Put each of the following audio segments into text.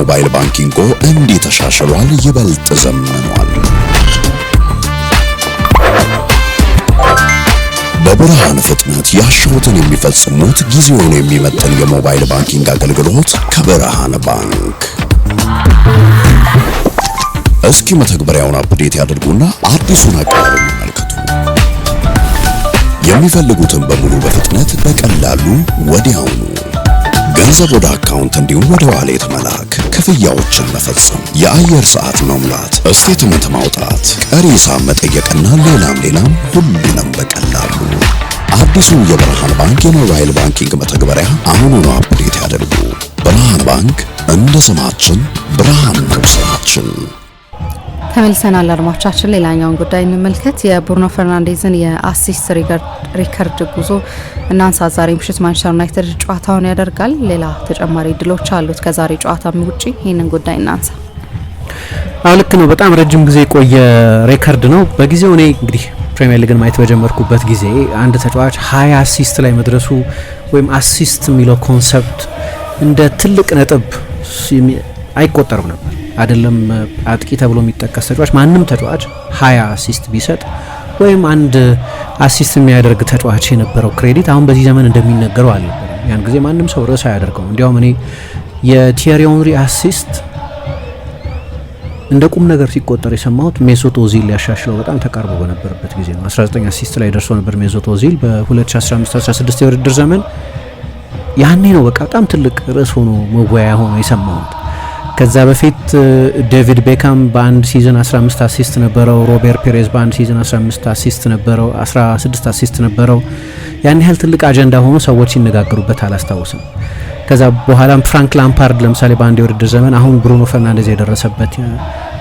የሞባይል ባንኪንጎ እንዲህ ተሻሽሏል፣ ይበልጥ ዘመኗል። በብርሃን ፍጥነት ያሻውትን የሚፈጽሙት ጊዜውን የሚመጥን የሞባይል ባንኪንግ አገልግሎት ከብርሃን ባንክ። እስኪ መተግበሪያውን አፕዴት ያድርጉና አዲሱን አቀራረብ ይመልከቱ። የሚፈልጉትን በሙሉ በፍጥነት በቀላሉ ወዲያውኑ ገንዘብ ወደ አካውንት እንዲሁም ወደ ዋሌት መላክ፣ ክፍያዎችን መፈጸም፣ የአየር ሰዓት መሙላት፣ ስቴትመንት ማውጣት፣ ቀሪ ሂሳብ መጠየቅና ሌላም ሁሉንም በቀላሉ። አዲሱ የብርሃን ባንክ የሞባይል ባንኪንግ መተግበሪያ አሁኑኑ አፕዴት ያድርጉ። ብርሃን ባንክ እንደ ስማችን ብርሃን ነው ስማችን። ተመልሰናል አድማጮቻችን። ሌላኛውን ጉዳይ እንመልከት። የብሩኖ ፈርናንዴዝን የአሲስት ሪከርድ ጉዞ እናንሳ። ዛሬ ምሽት ማንቸስተር ዩናይትድ ጨዋታውን ያደርጋል። ሌላ ተጨማሪ ድሎች አሉት ከዛሬ ጨዋታም ውጪ። ይህንን ጉዳይ እናንሳ። ልክ ነው። በጣም ረጅም ጊዜ የቆየ ሪከርድ ነው። በጊዜው እኔ እንግዲህ ፕሪሚየር ሊግን ማየት በጀመርኩበት ጊዜ አንድ ተጫዋች 20 አሲስት ላይ መድረሱ ወይም አሲስት የሚለው ኮንሰፕት እንደ ትልቅ ነጥብ አይቆጠርም ነበር። አይደለም አጥቂ ተብሎ የሚጠቀስ ተጫዋች ማንም ተጫዋች 20 አሲስት ቢሰጥ ወይም አንድ አሲስት የሚያደርግ ተጫዋች የነበረው ክሬዲት አሁን በዚህ ዘመን እንደሚነገረው አልነበረም። ያን ጊዜ ማንም ሰው ርዕስ አያደርገው። እንዲያውም እኔ የቲየሪ ኦንሪ አሲስት እንደ ቁም ነገር ሲቆጠር የሰማሁት ሜሶት ኦዚል ሊያሻሽለው በጣም ተቃርቦ በነበረበት ጊዜ ነው። 19 አሲስት ላይ ደርሶ ነበር ሜሶት ኦዚል በ2015-16 የውድድር ዘመን። ያኔ ነው በቃ በጣም ትልቅ ርዕስ ሆኖ መወያያ ሆኖ የሰማሁት። ከዛ በፊት ዴቪድ ቤካም በአንድ ሲዝን 15 አሲስት ነበረው። ሮቤርት ፔሬዝ በአንድ ሲዝን 15 አሲስት ነበረው፣ 16 አሲስት ነበረው። ያን ያህል ትልቅ አጀንዳ ሆኖ ሰዎች ሲነጋገሩበት አላስታውስም። ከዛ በኋላም ፍራንክ ላምፓርድ ለምሳሌ በአንድ የውድድር ዘመን አሁን ብሩኖ ፈርናንዴዝ የደረሰበት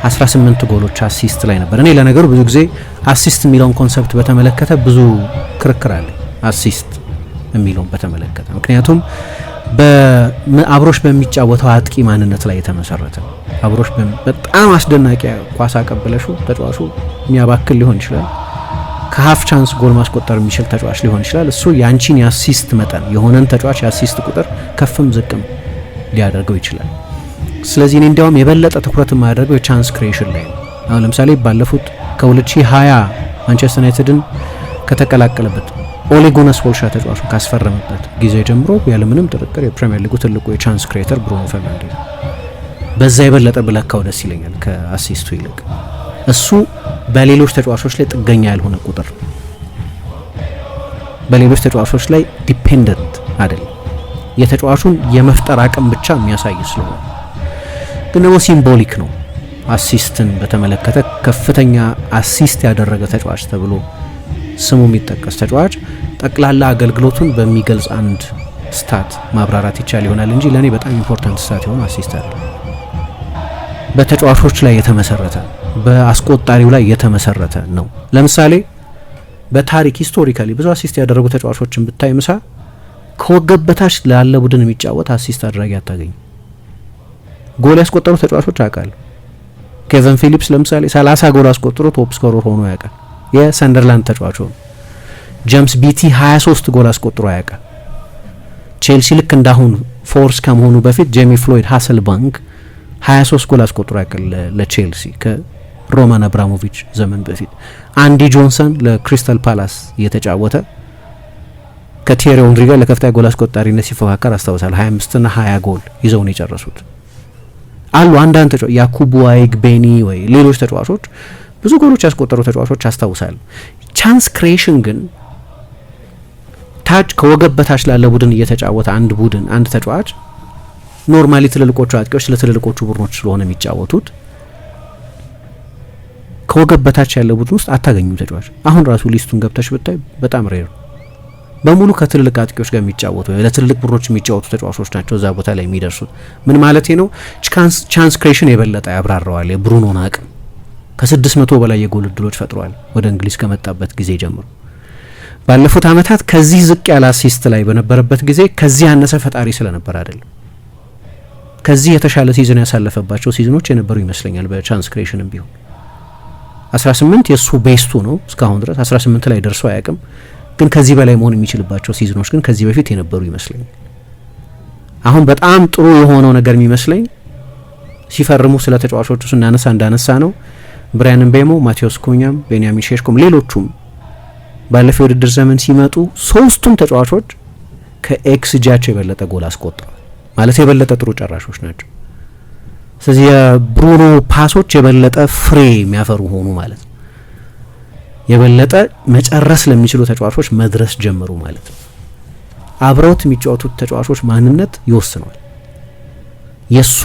18 ጎሎች አሲስት ላይ ነበር። እኔ ለነገሩ ብዙ ጊዜ አሲስት የሚለውን ኮንሰፕት በተመለከተ ብዙ ክርክር አለ። አሲስት የሚለውን በተመለከተ ምክንያቱም በአብሮሽ በሚጫወተው አጥቂ ማንነት ላይ የተመሰረተ አብሮሽ በጣም አስደናቂ ኳስ አቀበለሹ ተጫዋቹ የሚያባክል ሊሆን ይችላል። ከሀፍ ቻንስ ጎል ማስቆጠር የሚችል ተጫዋች ሊሆን ይችላል። እሱ ያንቺን የአሲስት መጠን የሆነን ተጫዋች የአሲስት ቁጥር ከፍም ዝቅም ሊያደርገው ይችላል። ስለዚህ እኔ እንዲያውም የበለጠ ትኩረት የማያደርገው የቻንስ ክሬሽን ላይ ነው። አሁን ለምሳሌ ባለፉት ከ2020 ማንቸስተር ዩናይትድን ከተቀላቀለበት ኦሌ ጉናር ሶልሻር ተጫዋቹን ካስፈረመበት ጊዜ ጀምሮ ያለምንም ጥርጥር የፕሪሚየር ሊጉ ትልቁ የቻንስ ክሬተር ብሩኖ ፈርናንዴዝ። በዛ የበለጠ ብለካው ደስ ይለኛል ከአሲስቱ ይልቅ። እሱ በሌሎች ተጫዋቾች ላይ ጥገኛ ያልሆነ ቁጥር፣ በሌሎች ተጫዋቾች ላይ ዲፔንደንት አይደለም። የተጫዋቹን የመፍጠር አቅም ብቻ የሚያሳይ ስለሆነ ግን ደግሞ ሲምቦሊክ ነው። አሲስትን በተመለከተ ከፍተኛ አሲስት ያደረገ ተጫዋች ተብሎ ስሙ የሚጠቀስ ተጫዋች ጠቅላላ አገልግሎቱን በሚገልጽ አንድ ስታት ማብራራት ይቻል ይሆናል እንጂ ለኔ በጣም ኢምፖርታንት ስታት የሆነ አሲስት አይደለም። በተጫዋቾች ላይ የተመሰረተ በአስቆጣሪው ላይ የተመሰረተ ነው። ለምሳሌ በታሪክ ሂስቶሪካሊ ብዙ አሲስት ያደረጉ ተጫዋቾችን ብታይ ምሳ ከወገብ በታች ላለ ቡድን የሚጫወት አሲስት አድራጊ አታገኝ። ጎል ያስቆጠሩ ተጫዋቾች አውቃለሁ። ኬቨን ፊሊፕስ ለምሳሌ 30 ጎል አስቆጥሮ ቶፕ ስኮረር ሆኖ ያውቃል። የሰንደርላንድ ተጫዋች ነው። ጄምስ ቢቲ 23 ጎል አስቆጥሮ ያውቃል። ቼልሲ ልክ እንዳሁን ፎርስ ከመሆኑ በፊት ጄሚ ፍሎይድ ሃሰልባንክ 23 ጎል አስቆጥሮ ያውቃል ለቼልሲ ከሮማን አብራሞቪች ዘመን በፊት። አንዲ ጆንሰን ለክሪስታል ፓላስ እየተጫወተ ከቲየሪ ኦንሪ ጋር ለከፍተኛ ጎል አስቆጣሪነት ሲፎካከር አስታውሳል። 25 እና 20 ጎል ይዘው ነው የጨረሱት። አሉ አንዳንድ ተጫዋቾች ያኩቡ አይግቤኒ ወይ ሌሎች ተጫዋቾች ብዙ ጎሎች ያስቆጠሩ ተጫዋቾች አስታውሳሉ። ቻንስ ክሬሽን ግን ታች ከወገብ በታች ላለ ቡድን እየተጫወተ አንድ ተጫዋች ኖርማሊ ትልልቆቹ አጥቂዎች ለትልልቆቹ ቡድኖች ስለሆነ የሚጫወቱት ከወገብ በታች ያለ ቡድን ውስጥ አታገኙም ተጫዋች። አሁን ራሱ ሊስቱን ገብተሽ ብታይ በጣም ሬር በሙሉ ከትልልቅ አጥቂዎች ጋር የሚጫወቱ ለትልልቅ ቡድኖች የሚጫወቱ ተጫዋቾች ናቸው እዛ ቦታ ላይ የሚደርሱት። ምን ማለት ነው? ቻንስ ክሬሽን የበለጠ ያብራራዋል የብሩኖን አቅም። ከ600 በላይ የጎል እድሎች ፈጥሯል ወደ እንግሊዝ ከመጣበት ጊዜ ጀምሮ። ባለፉት አመታት ከዚህ ዝቅ ያለ አሲስት ላይ በነበረበት ጊዜ ከዚህ ያነሰ ፈጣሪ ስለነበር አይደለም። ከዚህ የተሻለ ሲዝን ያሳለፈባቸው ሲዝኖች የነበሩ ይመስለኛል። በቻንስ ክሬሽንም ቢሆን 18 የሱ ቤስቱ ነው እስካሁን ድረስ 18 ላይ ደርሶ አያውቅም። ግን ከዚህ በላይ መሆን የሚችልባቸው ሲዝኖች ግን ከዚህ በፊት የነበሩ ይመስለኛል። አሁን በጣም ጥሩ የሆነው ነገር የሚመስለኝ ሲፈርሙ ስለ ተጫዋቾቹ እንዳነሳ ነው ብራያን ምቤሞ፣ ማቴዎስ ኩኛም፣ ቤንያሚን ሼሽኮም ሌሎቹም ባለፈው የውድድር ዘመን ሲመጡ ሶስቱም ተጫዋቾች ከኤክስጂያቸው የበለጠ ጎል አስቆጥረዋል። ማለት የበለጠ ጥሩ ጨራሾች ናቸው። ስለዚህ የብሩኖ ፓሶች የበለጠ ፍሬ የሚያፈሩ ሆኑ ማለት ነው። የበለጠ መጨረስ ለሚችሉ ተጫዋቾች መድረስ ጀመሩ ማለት ነው። አብረውት የሚጫወቱት ተጫዋቾች ማንነት ይወስነዋል። የሱ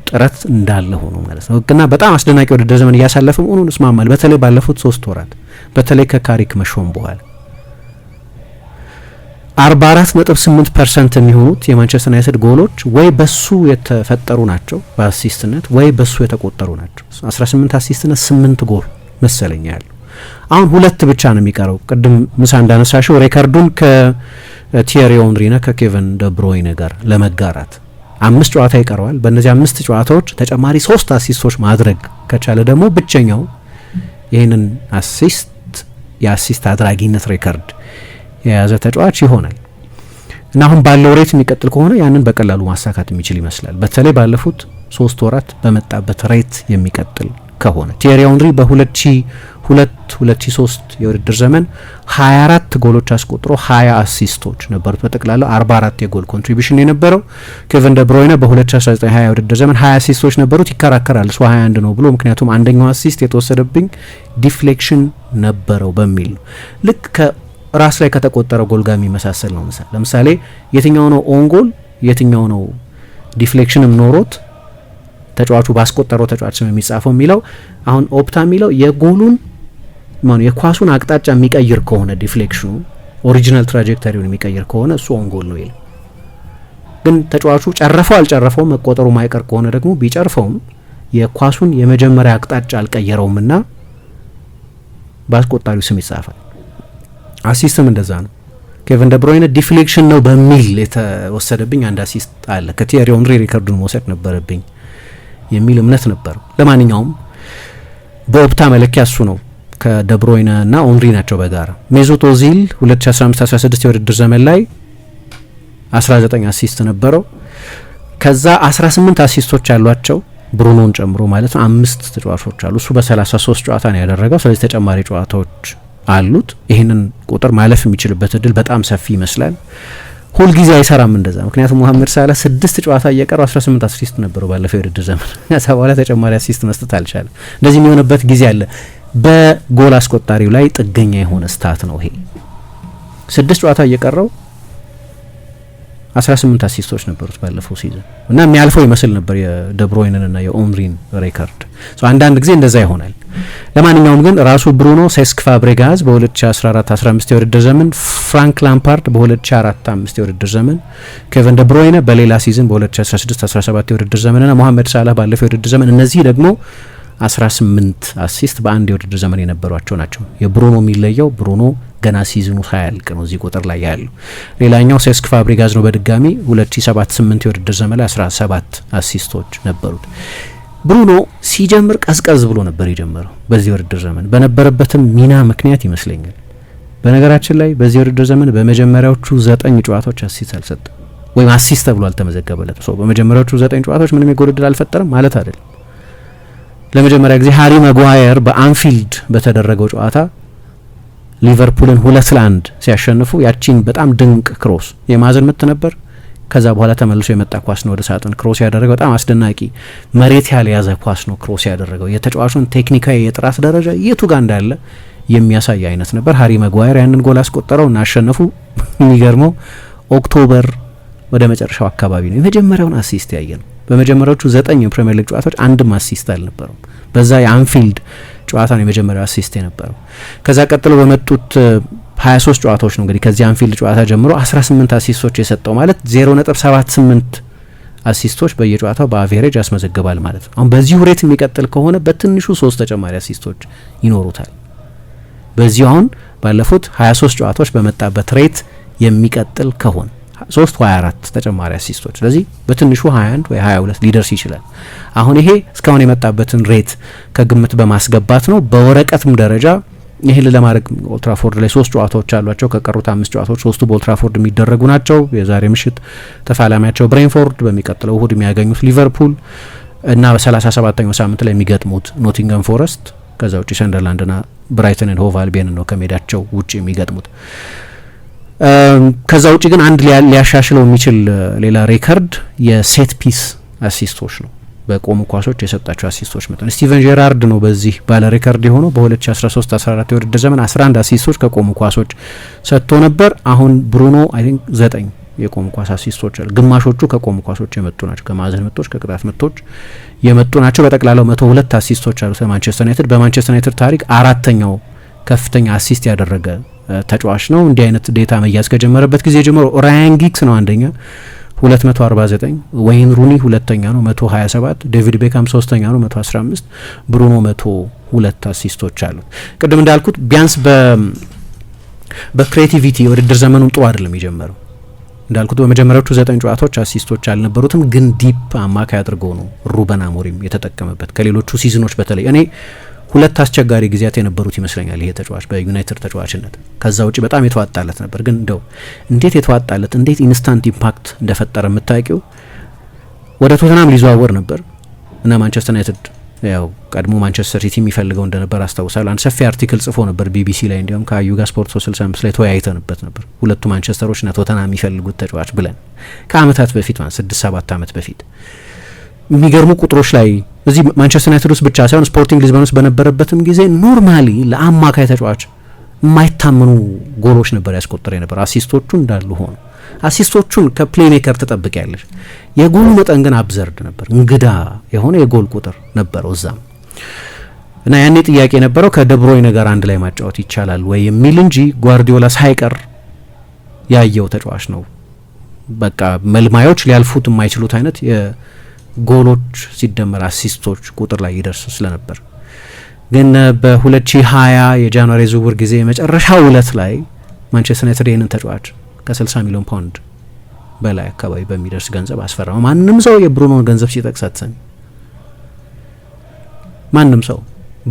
ጥረት እንዳለ ሆኖ ማለት ነው። እና በጣም አስደናቂ ውድድር ዘመን እያሳለፈ መሆኑን እስማማል። በተለይ ባለፉት 3 ወራት በተለይ ከካሪክ መሾም በኋላ 44.8% የሚሆኑት የማንቸስተር ዩናይትድ ጎሎች ወይ በሱ የተፈጠሩ ናቸው በአሲስትነት ወይ በሱ የተቆጠሩ ናቸው። 18 አሲስትነት 8 ጎል መሰለኛ ያለው። አሁን 2 ብቻ ነው የሚቀረው። ቅድም ምሳ እንዳነሳሽው ሬከርዱን ከቲየሪ ኦንሪና ከኬቨን ደብሮይነ ጋር ለመጋራት 5 ጨዋታ ይቀረዋል። በእነዚህ 5 ጨዋታዎች ተጨማሪ 3 አሲስቶች ማድረግ ከቻለ ደግሞ ብቸኛው ይህንን የአሲስት አድራጊነት ሬከርድ የያዘ ተጫዋች ይሆናል እና አሁን ባለው ሬት የሚቀጥል ከሆነ ያንን በቀላሉ ማሳካት የሚችል ይመስላል። በተለይ ባለፉት 3 ወራት በመጣበት ሬት የሚቀጥል ከሆነ ቲየሪ ኦንሪ በ2002-2003 የውድድር ዘመን 24 ጎሎች አስቆጥሮ 20 አሲስቶች ነበሩት። በጠቅላላው 44 የጎል ኮንትሪቢዩሽን የነበረው። ኬቨን ደብሮይነ በ2019-20 የውድድር ዘመን 20 አሲስቶች ነበሩት። ይከራከራል እሱ 21 ነው ብሎ፣ ምክንያቱም አንደኛው አሲስት የተወሰደብኝ ዲፍሌክሽን ነበረው በሚል ነው። ልክ ከራስ ላይ ከተቆጠረ ጎል ጋር የሚመሳሰል ነው። ለምሳሌ የትኛው ነው ኦን ጎል የትኛው ነው ዲፍሌክሽንም ኖሮት ተጫዋቹ ባስቆጠረው ተጫዋች ስም የሚጻፈው የሚለው አሁን ኦፕታ የሚለው የጎሉን የኳሱን አቅጣጫ የሚቀይር ከሆነ ዲፍሌክሽኑ ኦሪጂናል ትራጀክተሪውን የሚቀይር ከሆነ እሱ ኦን ጎል ነው ይላል። ግን ተጫዋቹ ጨረፈው አልጨረፈው መቆጠሩ ማይቀር ከሆነ ደግሞ ቢጨርፈውም የኳሱን የመጀመሪያ አቅጣጫ አልቀየረውምና ባስቆጣሪው ስም ይጻፋል። አሲስትም እንደዛ ነው። ኬቨን ደብሮይነ ዲፍሌክሽን ነው በሚል የተወሰደብኝ አንድ አሲስት አለ፣ ከቲየሪ ኦንሪ ሪከርዱን መውሰድ ነበረብኝ የሚል እምነት ነበረው። ለማንኛውም በኦፕታ መለኪያ እሱ ነው ከደብሮይነ እና ኦንሪ ናቸው በጋራ። ሜሱት ኦዚል 2015-16 የውድድር ዘመን ላይ 19 አሲስት ነበረው። ከዛ 18 አሲስቶች ያሏቸው ብሩኖን ጨምሮ ማለት ነው 5 ተጫዋቾች አሉ። እሱ በ33 ጨዋታ ነው ያደረገው። ስለዚህ ተጨማሪ ጨዋታዎች አሉት። ይህንን ቁጥር ማለፍ የሚችልበት እድል በጣም ሰፊ ይመስላል። ሁልጊዜ አይሰራም እንደዛ። ምክንያቱም ሙሐመድ ሳላ 6 ጨዋታ እየቀረው 18 አሲስት ነበረው ባለፈው የውድድር ዘመን። ከዛ በኋላ ተጨማሪ አሲስት መስጠት አልቻለም። እንደዚህ የሚሆንበት ጊዜ አለ። በጎል አስቆጣሪው ላይ ጥገኛ የሆነ ስታት ነው ይሄ። 6 ጨዋታ እየቀረው 18 አሲስቶች ነበሩት ባለፈው ሲዝን እና የሚያልፈው ይመስል ነበር የደብሮይንን እና የኦንሪን ሬከርድ። አንዳንድ ጊዜ እንደዛ ይሆናል። ለማንኛውም ግን ራሱ ብሩኖ፣ ሴስክ ፋብሬጋዝ በ2014-15 የውድድር ዘመን፣ ፍራንክ ላምፓርድ በ2004-5 የውድድር ዘመን፣ ኬቨን ደብሮይነ በሌላ ሲዝን በ2016-17 የውድድር ዘመን እና መሐመድ ሳላህ ባለፈው የውድድር ዘመን እነዚህ ደግሞ 18 አሲስት በአንድ የውድድር ዘመን የነበሯቸው ናቸው። የብሩኖ የሚለየው ብሩኖ ገና ሲዝኑ ሳያልቅ ነው እዚህ ቁጥር ላይ ያለው። ሌላኛው ሴስክ ፋብሪጋዝ ነው። በድጋሚ 2007-8 የውድድር ዘመን ላይ 17 አሲስቶች ነበሩት። ብሩኖ ሲጀምር ቀዝቀዝ ብሎ ነበር የጀመረው በዚህ የውድድር ዘመን በነበረበትም ሚና ምክንያት ይመስለኛል። በነገራችን ላይ በዚህ የውድድር ዘመን በመጀመሪያዎቹ 9 ጨዋታዎች አሲስት አልሰጠም ወይም አሲስት ተብሎ አልተመዘገበለትም። በመጀመሪያዎቹ 9 ጨዋታዎች ምንም የጎል ዕድል አልፈጠረም ማለት አይደለም። ለመጀመሪያ ጊዜ ሃሪ ማጓየር በአንፊልድ በተደረገው ጨዋታ ሊቨርፑልን 2-1 ሲያሸንፉ ያቺን በጣም ድንቅ ክሮስ የማዕዘን ምት ነበር። ከዛ በኋላ ተመልሶ የመጣ ኳስ ነው ወደ ሳጥን ክሮስ ያደረገው። በጣም አስደናቂ መሬት ያልያዘ ኳስ ነው ክሮስ ያደረገው። የተጫዋቹን ቴክኒካዊ የጥራት ደረጃ የቱ ጋር እንዳለ የሚያሳይ አይነት ነበር። ሃሪ ማጓየር ያንን ጎል አስቆጠረው እና አሸነፉ። የሚገርመው ኦክቶበር ወደ መጨረሻው አካባቢ ነው የመጀመሪያውን አሲስት ያየ ነው። በመጀመሪያዎቹ 9 የፕሪሚየር ሊግ ጨዋታዎች አንድም አሲስት አልነበረውም። በዛ የአንፊልድ ጨዋታ ነው የመጀመሪያው አሲስት የነበረው። ከዛ ቀጥሎ በመጡት 23 ጨዋታዎች ነው እንግዲህ ከዚህ አንፊልድ ጨዋታ ጀምሮ 18 አሲስቶች የሰጠው ማለት 0.78 አሲስቶች በየጨዋታው በአቬሬጅ ያስመዘግባል ማለት ነው። አሁን በዚህ ሁኔታ የሚቀጥል ከሆነ በትንሹ 3 ተጨማሪ አሲስቶች ይኖሩታል። በዚህ አሁን ባለፉት 23 ጨዋታዎች በመጣበት ሬት የሚቀጥል ከሆነ 3-24 ተጨማሪ አሲስቶች፣ ስለዚህ በትንሹ 21 ወይ 22 ሊደርስ ይችላል። አሁን ይሄ እስካሁን የመጣበትን ሬት ከግምት በማስገባት ነው። በወረቀትም ደረጃ ይህን ለማድረግ ኦልትራፎርድ ላይ 3 ጨዋታዎች አሏቸው። ከቀሩት 5 ጨዋታዎች 3ቱ በኦልትራፎርድ የሚደረጉ ናቸው። የዛሬ ምሽት ተፋላሚያቸው ብሬንፎርድ፣ በሚቀጥለው እሁድ የሚያገኙት ሊቨርፑል እና በ37ኛው ሳምንት ላይ የሚገጥሙት ኖቲንገም ፎረስት፣ ከዛ ውጪ ሰንደርላንድና ብራይተን ኤንድ ሆቭ አልቢዮን ነው ከሜዳቸው ውጪ የሚገጥሙት። ከዛ ውጪ ግን አንድ ሊያሻሽለው የሚችል ሌላ ሬከርድ የሴት ፒስ አሲስቶች ነው። በቆሙ ኳሶች የሰጣቸው አሲስቶች መጠን ስቲቨን ጄራርድ ነው በዚህ ባለ ሬከርድ የሆነው። በ2013-14 የውድድር ዘመን 11 አሲስቶች ከቆሙ ኳሶች ሰጥቶ ነበር። አሁን ብሩኖ አይ ቲንክ 9 የቆሙ ኳስ አሲስቶች አሉ። ግማሾቹ ከቆሙ ኳሶች የመጡ ናቸው፣ ከማዕዘን ምቶች፣ ከቅጣት ምቶች የመጡ ናቸው። በጠቅላላው 102 አሲስቶች አሉት ለማንቸስተር ዩናይትድ። በማንቸስተር ዩናይትድ ታሪክ አራተኛው ከፍተኛ አሲስት ያደረገ ተጫዋች ነው። እንዲህ አይነት ዴታ መያዝ ከጀመረበት ጊዜ ጀምሮ ራያን ጊግስ ነው አንደኛ 249፣ ወይን ሩኒ ሁለተኛ ነው 127፣ ዴቪድ ቤካም ሶስተኛ ነው 115፣ ብሩኖ 102 አሲስቶች አሉት። ቅድም እንዳልኩት ቢያንስ በክሬቲቪቲ የውድድር ዘመኑን ጥሩ አይደለም የጀመረው። እንዳልኩት በመጀመሪያዎቹ 9 ጨዋታዎች አሲስቶች አልነበሩትም፣ ግን ዲፕ አማካይ አድርገው ነው ሩበን አሞሪም የተጠቀመበት ከሌሎቹ ሲዝኖች በተለይ። እኔ 2 አስቸጋሪ ጊዜያት የነበሩት ይመስለኛል ይሄ ተጫዋች በዩናይትድ ተጫዋችነት። ከዛ ውጪ በጣም የተዋጣለት ነበር። ግን እንደው እንዴት የተዋጣለት እንዴት ኢንስታንት ኢምፓክት እንደፈጠረ የምታውቂው ወደ ቶተናም ሊዘዋወር ነበር እና ማንቸስተር ዩናይትድ ያው ቀድሞ ማንቸስተር ሲቲ የሚፈልገው እንደነበር አስታውሳለሁ። አንድ ሰፊ አርቲክል ጽፎ ነበር ቢቢሲ ላይ፣ እንዲያውም ከአዩጋ ስፖርት 365 ላይ ተወያይተንበት ነበር። ሁለቱ ማንቸስተሮች እና ቶተናም የሚፈልጉት ተጫዋች ብለን ከአመታት በፊት ማለት 6-7 አመት በፊት የሚገርሙ ቁጥሮች ላይ እዚህ ማንቸስተር ዩናይትድ ውስጥ ብቻ ሳይሆን ስፖርቲንግ ሊዝበን ውስጥ በነበረበትም ጊዜ ኖርማሊ ለአማካይ ተጫዋች የማይታመኑ ጎሎች ነበር ያስቆጠረ ነበር። አሲስቶቹ እንዳሉ ሆኑ። አሲስቶቹን ከፕሌይ ሜከር ትጠብቂያለሽ። የጎሉ መጠን ግን አብዘርድ ነበር። እንግዳ የሆነ የጎል ቁጥር ነበረው እዛም እና ያኔ ጥያቄ ነበረው ከደብሮይነ ጋር አንድ ላይ ማጫወት ይቻላል ወይ የሚል እንጂ ጓርዲዮላ ሳይቀር ያየው ተጫዋች ነው። በቃ መልማዮች ሊያልፉት የማይችሉት አይነት የጎሎች ሲደመር አሲስቶች ቁጥር ላይ ይደርስ ስለነበር ግን በ2020 የጃንዋሪ ዝውውር ጊዜ መጨረሻው ዕለት ላይ ማንቸስተር ዩናይትድ ይህንን ተጫዋች ከ60 ሚሊዮን ፓውንድ በላይ አካባቢ በሚደርስ ገንዘብ አስፈረመ። ማንም ሰው የብሩኖን ገንዘብ ሲጠቅስ አትሰሚ። ማንም ሰው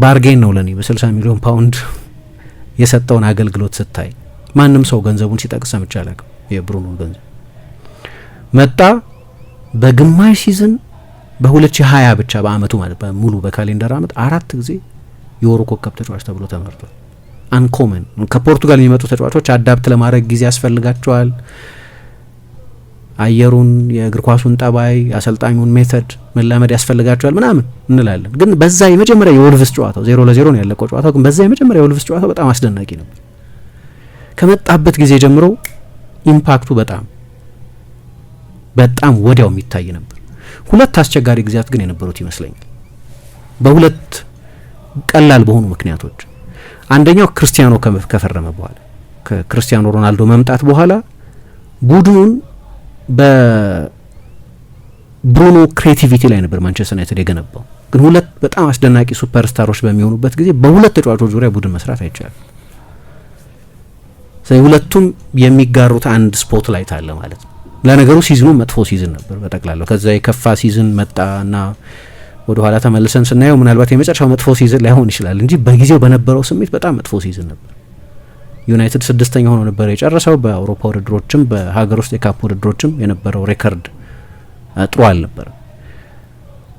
ባርጌን ነው ለኔ በ60 ሚሊዮን ፓውንድ የሰጠውን አገልግሎት ስታይ ማንም ሰው ገንዘቡን ሲጠቅስ ሰምቼ አላውቅም። የብሩኖን ገንዘብ መጣ በግማሽ ሲዝን በ2020 ብቻ በአመቱ ማለት በሙሉ በካሌንደር አመት 4 ጊዜ የወሩ ኮከብ ተጫዋች ተብሎ ተመርጧል። አንኮመን ከፖርቱጋል የሚመጡ ተጫዋቾች አዳፕት ለማድረግ ጊዜ ያስፈልጋቸዋል። አየሩን፣ የእግር ኳሱን ጠባይ፣ አሰልጣኙን ሜተድ መላመድ ያስፈልጋቸዋል ምናምን እንላለን። ግን በዛ የመጀመሪያ የወልቭስ ጨዋታው 0-0 ነው ያለቀው ጨዋታው። ግን በዛ የመጀመሪያ የወልቭስ ጨዋታው በጣም አስደናቂ ነው። ከመጣበት ጊዜ ጀምሮ ኢምፓክቱ በጣም ወዲያው የሚታይ ነበር። 2 አስቸጋሪ ጊዜያት ግን የነበሩት ይመስለኛል በሁለት ቀላል በሆኑ ምክንያቶች። አንደኛው ክርስቲያኖ ከፈረመ በኋላ ከክርስቲያኖ ሮናልዶ መምጣት በኋላ ቡድኑን በብሩኖ ክሬቲቪቲ ላይ ነበር ማንቸስተር ዩናይትድ የገነባው። ግን 2 በጣም አስደናቂ ሱፐርስታሮች በሚሆኑበት ጊዜ በ2 ተጫዋቾች ዙሪያ ቡድን መስራት አይቻልም። ስለዚህ ሁለቱም የሚጋሩት አንድ ስፖት ላይት አለ ማለት ነው። ለነገሩ ሲዝኑ መጥፎ ሲዝን ነበር በጠቅላላው። ከዛ የከፋ ሲዝን መጣና ወደ ኋላ ተመልሰን ስናየው ምናልባት የመጨረሻው መጥፎ ሲዝን ላይሆን ይችላል እንጂ በጊዜው በነበረው ስሜት በጣም መጥፎ ሲዝን ነበር። ዩናይትድ 6ኛ ሆኖ ነበር የጨረሰው። በአውሮፓ ውድድሮችም በሀገር ውስጥ የካፕ ውድድሮችም የነበረው ሬከርድ ጥሩ አልነበረም።